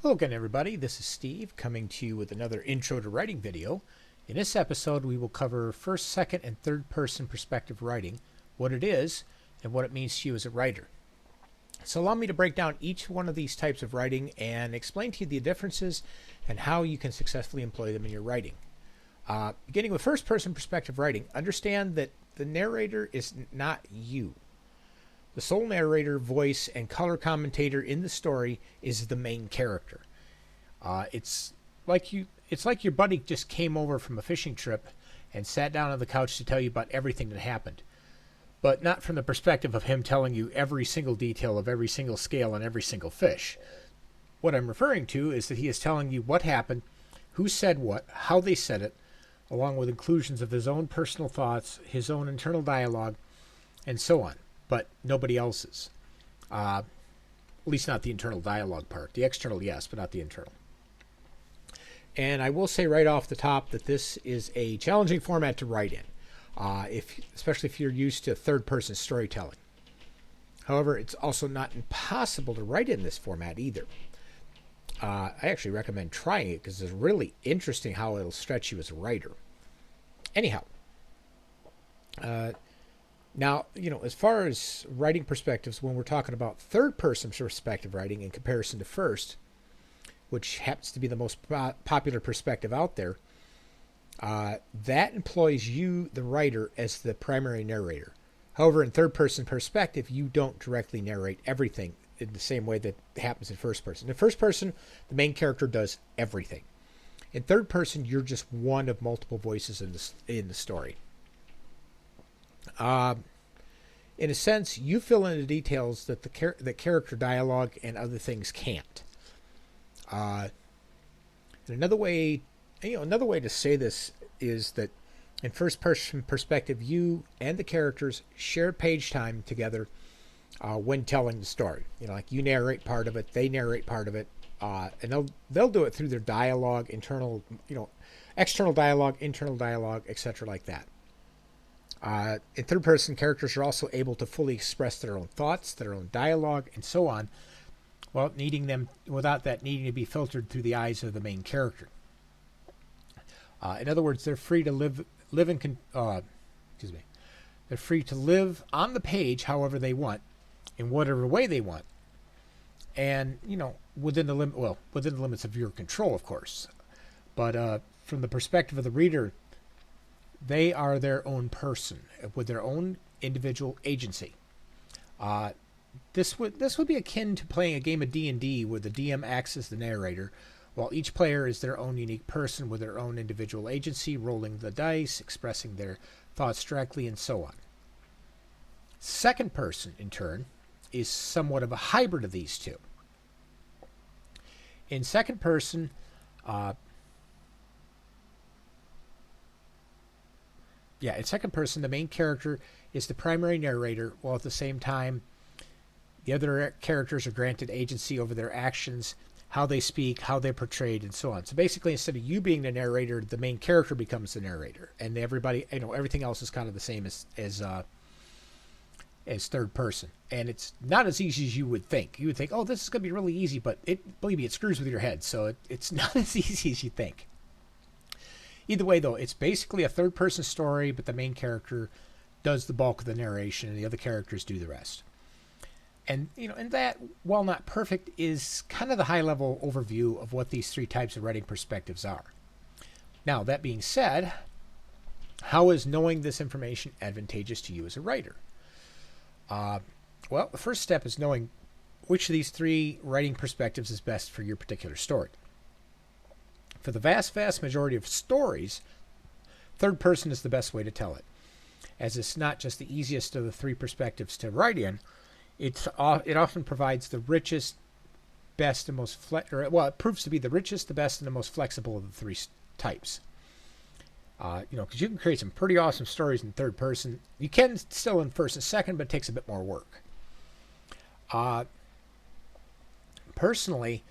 Hello again, everybody. This is Steve coming to you with another Intro to Writing video. In this episode, we will cover first, second, and third person perspective writing, what it is, and what it means to you as a writer. So allow me to break down each one of these types of writing and explain to you the differences and how you can successfully employ them in your writing. Beginning with first person perspective writing, understand that the narrator is not you. The sole narrator, voice, and color commentator in the story is the main character. It's like your buddy just came over from a fishing trip and sat down on the couch to tell you about everything that happened, but not from the perspective of him telling you every single detail of every single scale on every single fish. What I'm referring to is that he is telling you what happened, who said what, how they said it, along with inclusions of his own personal thoughts, his own internal dialogue, and so on. But nobody else's. At least not the internal dialogue part. The external, yes, but not the internal. And I will say right off the top that this is a challenging format to write in, especially if you're used to third-person storytelling. However, it's also not impossible to write in this format either. I actually recommend trying it because it's really interesting how it'll stretch you as a writer. Anyhow, now, as far as writing perspectives, when we're talking about third-person perspective writing in comparison to first, which happens to be the most popular perspective out there, that employs you, the writer, as the primary narrator. However, in third-person perspective, you don't directly narrate everything in the same way that happens in first person. In first person, the main character does everything. In third person, you're just one of multiple voices in the story. In a sense, you fill in the details that the character dialogue and other things can't. And another way to say this is that in first-person perspective, you and the characters share page time together when telling the story. Like you narrate part of it, they narrate part of it, and they'll do it through their dialogue, external dialogue, internal dialogue, etc., like that. In third person, characters are also able to fully express their own thoughts, their own dialogue, and so on, without that needing to be filtered through the eyes of the main character. In other words, they're free to they're free to live on the page however they want, in whatever way they want, and within the limits of your control, of course. But from the perspective of the reader, they are their own person with their own individual agency. This would be akin to playing a game of D&D where the DM acts as the narrator, while each player is their own unique person with their own individual agency, rolling the dice, expressing their thoughts directly, and so on. Second person, in turn, is somewhat of a hybrid of these two. In second person, the main character is the primary narrator, while at the same time, the other characters are granted agency over their actions, how they speak, how they're portrayed, and so on. So basically, instead of you being the narrator, the main character becomes the narrator, and everything else is kind of the same as third person. And it's not as easy as you would think. You would think, oh, this is going to be really easy, but believe me, it screws with your head. So it's not as easy as you think. Either way, though, it's basically a third-person story, but the main character does the bulk of the narration, and the other characters do the rest. And and that, while not perfect, is kind of the high-level overview of what these three types of writing perspectives are. Now, that being said, how is knowing this information advantageous to you as a writer? Well, the first step is knowing which of these three writing perspectives is best for your particular story. For the vast, vast majority of stories, third person is the best way to tell it, as it's not just the easiest of the three perspectives to write in. It often provides the richest, best, and most it proves to be the richest, the best, and the most flexible of the three types. Because you can create some pretty awesome stories in third person. You can still in first and second, but it takes a bit more work. Personally,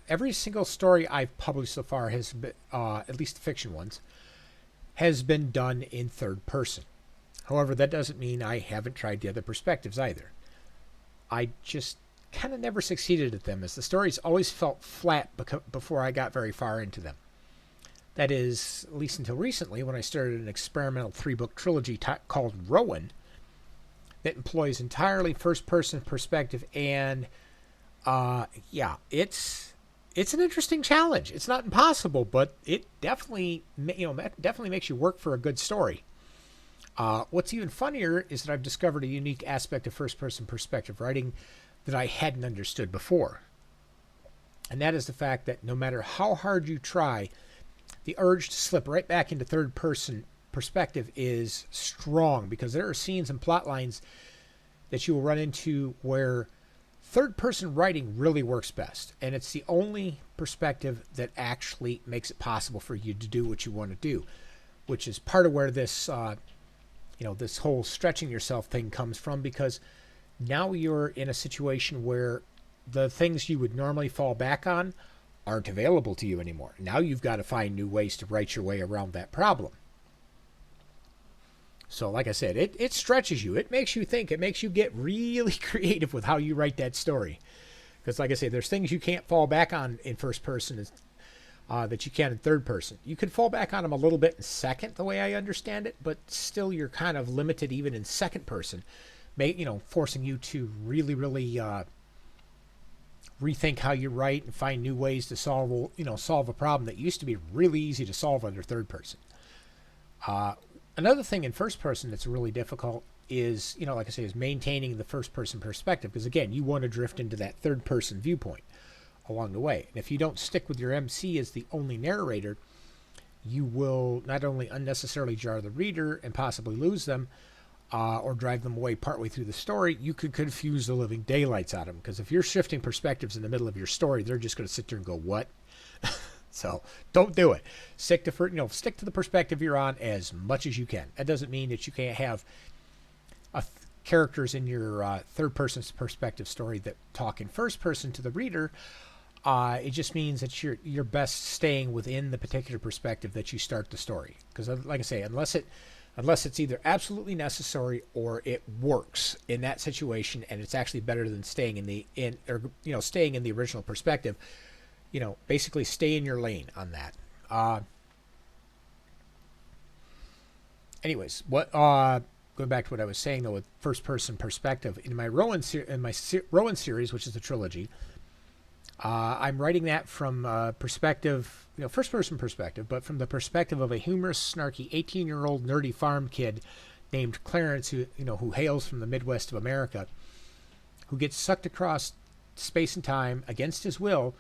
every single story I've published so far has been, at least the fiction ones, has been done in third person. However, that doesn't mean I haven't tried the other perspectives either. I just kind of never succeeded at them, as the stories always felt flat before I got very far into them. That is, at least until recently, when I started an experimental 3-book trilogy called Rowan that employs entirely first-person perspective, and it's an interesting challenge. It's not impossible, but it definitely makes you work for a good story. What's even funnier is that I've discovered a unique aspect of first-person perspective writing that I hadn't understood before, and that is the fact that no matter how hard you try, the urge to slip right back into third-person perspective is strong, because there are scenes and plot lines that you will run into where third-person writing really works best, and it's the only perspective that actually makes it possible for you to do what you want to do, which is part of where this, this whole stretching yourself thing comes from, because now you're in a situation where the things you would normally fall back on aren't available to you anymore. Now you've got to find new ways to write your way around that problem. So like I said, it stretches you. It makes you think. It makes you get really creative with how you write that story. Because like I say, there's things you can't fall back on in first person that you can in third person. You can fall back on them a little bit in second, the way I understand it, but still you're kind of limited even in second person, forcing you to really, really rethink how you write and find new ways to solve a problem that used to be really easy to solve under third person. Another thing in first person that's really difficult is, like I say, is maintaining the first person perspective, because again, you want to drift into that third person viewpoint along the way. And if you don't stick with your MC as the only narrator, you will not only unnecessarily jar the reader and possibly lose them, or drive them away partway through the story, you could confuse the living daylights out of them. Because if you're shifting perspectives in the middle of your story, they're just going to sit there and go, what? So don't do it. Stick to the perspective you're on as much as you can. That doesn't mean that you can't have characters in your third person's perspective story that talk in first person to the reader. It just means that you're best staying within the particular perspective that you start the story. Because like I say, unless it's either absolutely necessary or it works in that situation, and it's actually better than staying staying in the original perspective. Basically stay in your lane on that. Anyways, going back to what I was saying though, with first person perspective in my Rowan series, which is the trilogy, I'm writing that from perspective, first person perspective, but from the perspective of a humorous, snarky 18-year-old nerdy farm kid named Clarence, who hails from the Midwest of America, who gets sucked across space and time against his will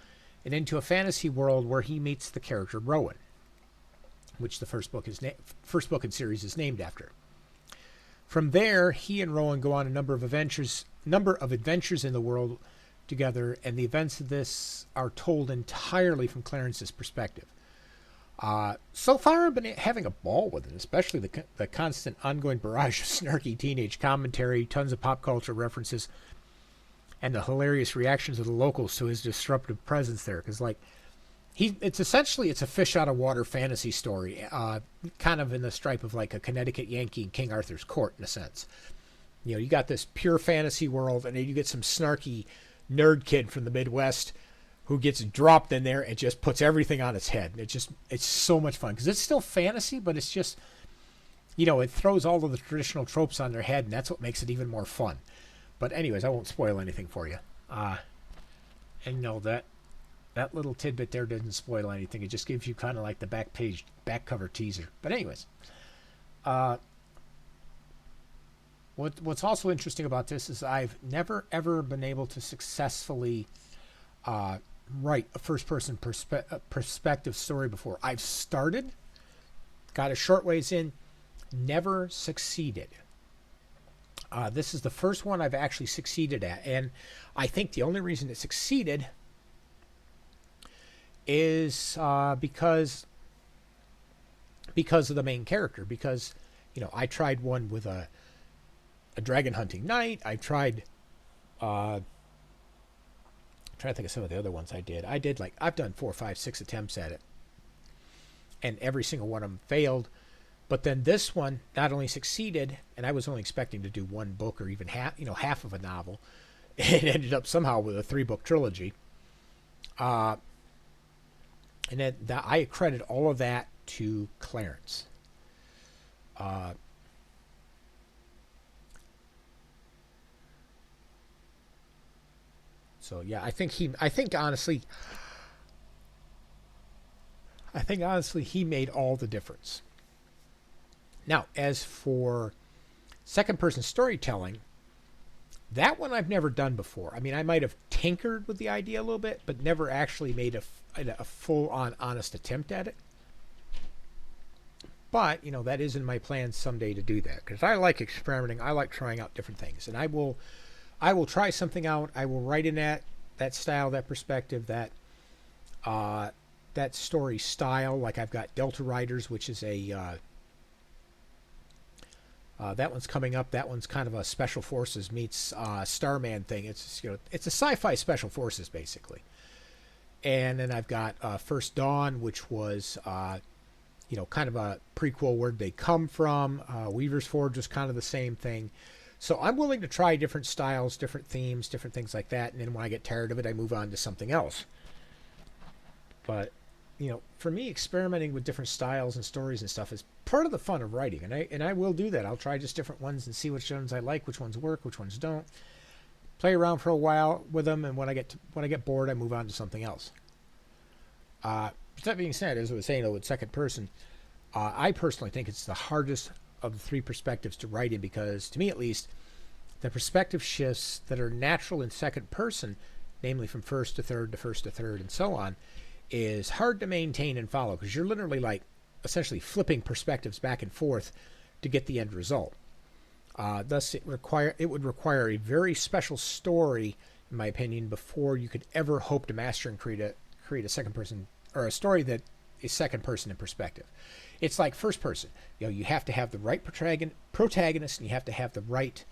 and into a fantasy world where he meets the character Rowan, which the first book in series is named after. From there, he and Rowan go on a number of adventures in the world together, and the events of this are told entirely from Clarence's perspective. So far, I've been having a ball with it, especially the constant ongoing barrage of snarky teenage commentary, tons of pop culture references, and the hilarious reactions of the locals to his disruptive presence there. Because it's a fish out of water fantasy story, kind of in the stripe of like a Connecticut Yankee in King Arthur's court in a sense. You got this pure fantasy world, and then you get some snarky nerd kid from the Midwest who gets dropped in there and just puts everything on its head. It's so much fun because it's still fantasy, but it's just, it throws all of the traditional tropes on their head, and that's what makes it even more fun. But anyways, I won't spoil anything for you. And that little tidbit there doesn't spoil anything. It just gives you kind of like the back cover teaser. But anyways, what's also interesting about this is I've never ever been able to successfully write a first-person perspective story before. I've started, got a short ways in, never succeeded. This is the first one I've actually succeeded at, and I think the only reason it succeeded is because of the main character. Because I tried one with a dragon hunting knight. I've tried. I'm trying to think of some of the other ones I did. I've done 4, 5, 6 attempts at it, and every single one of them failed. But then this one not only succeeded, and I was only expecting to do one book or even half of a novel. It ended up somehow with a 3-book trilogy. And then I credit all of that to Clarence. So yeah, I think honestly he made all the difference. Now, as for second person storytelling, that one I've never done before. I mean, I might have tinkered with the idea a little bit, but never actually made a full on honest attempt at it. But, that is in my plans someday to do that, because I like experimenting. I like trying out different things, and I will try something out. I will write in that style, that perspective, that story style. Like I've got Delta Riders, which is a that one's coming up. That one's kind of a special forces meets Starman thing. It's it's a sci-fi special forces basically. And then I've got First Dawn, which was kind of a prequel, where they come from. Weaver's Forge was kind of the same thing. So I'm willing to try different styles, different themes, different things like that. And then when I get tired of it, I move on to something else. But, for me, experimenting with different styles and stories and stuff is part of the fun of writing. And I will do that. I'll try just different ones and see which ones I like, which ones work, which ones don't. Play around for a while with them, and when I get bored, I move on to something else. That being said, as I was saying, with second person, I personally think it's the hardest of the 3 perspectives to write in, because, to me at least, the perspective shifts that are natural in second person, namely from first to third to first to third and so on, is hard to maintain and follow, because you're literally essentially flipping perspectives back and forth to get the end result. Thus, it would require a very special story, in my opinion, before you could ever hope to master and create a second person, or a story that is second person in perspective. It's like first person. You have to have the right protagonist, and you have to have the right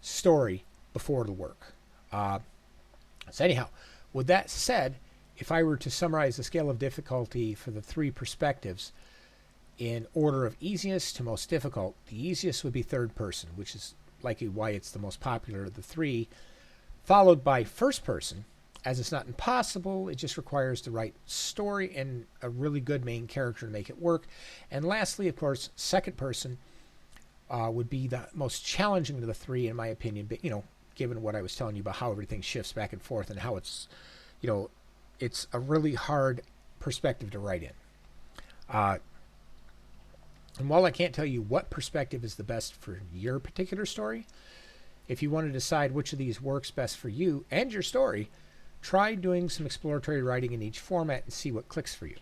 story before it'll work. So anyhow, with that said, if I were to summarize the scale of difficulty for the 3 perspectives in order of easiest to most difficult, the easiest would be third person, which is likely why it's the most popular of the 3, followed by first person, as it's not impossible. It just requires the right story and a really good main character to make it work. And lastly, of course, second person would be the most challenging of the 3, in my opinion. But, given what I was telling you about how everything shifts back and forth, and how it's, it's a really hard perspective to write in. And while I can't tell you what perspective is the best for your particular story, if you want to decide which of these works best for you and your story, try doing some exploratory writing in each format and see what clicks for you.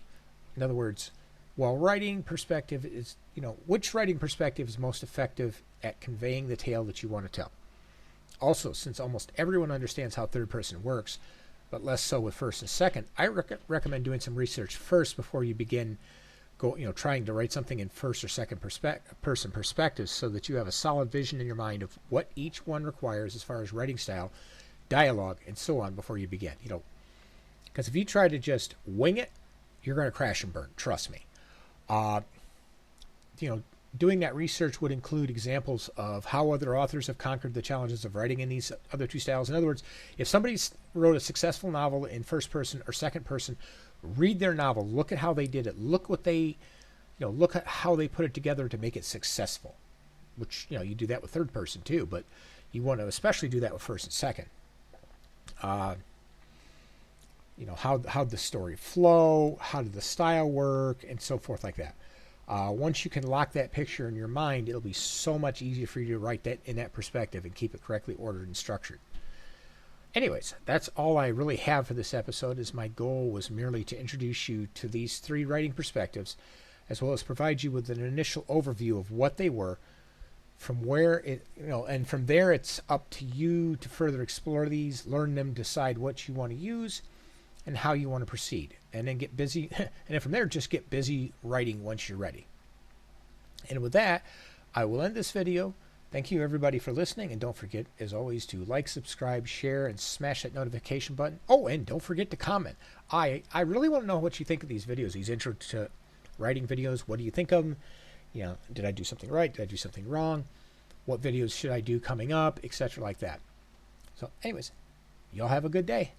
In other words, while writing perspective is, which writing perspective is most effective at conveying the tale that you want to tell. Also, since almost everyone understands how third person works, but less so with first and second, I recommend doing some research first before you begin trying to write something in first or second person perspectives, so that you have a solid vision in your mind of what each one requires as far as writing style, dialogue, and so on before you begin. Because if you try to just wing it, you're going to crash and burn. Trust me. Doing that research would include examples of how other authors have conquered the challenges of writing in these other 2 styles. In other words, if somebody wrote a successful novel in first person or second person, read their novel, look at how they did it, look at how they put it together to make it successful. Which, you do that with third person too, but you want to especially do that with first and second. How the story flow, how did the style work, and so forth like that. Once you can lock that picture in your mind, it'll be so much easier for you to write that in that perspective and keep it correctly ordered and structured. Anyways, that's all I really have for this episode, as my goal was merely to introduce you to these 3 writing perspectives, as well as provide you with an initial overview of what they were, from where it, and from there it's up to you to further explore these, learn them, decide what you want to use, and how you want to proceed, and then get busy. And then from there, just get busy writing once you're ready. And with that, I will end this video. Thank you everybody for listening, and don't forget, as always, to like, subscribe, share, and smash that notification button. Oh, and don't forget to comment. I really want to know what you think of these videos, these intro to writing videos. What do you think of them? Did I do something right? Did I do something wrong? What videos should I do coming up, etc. like that. So anyways, y'all have a good day.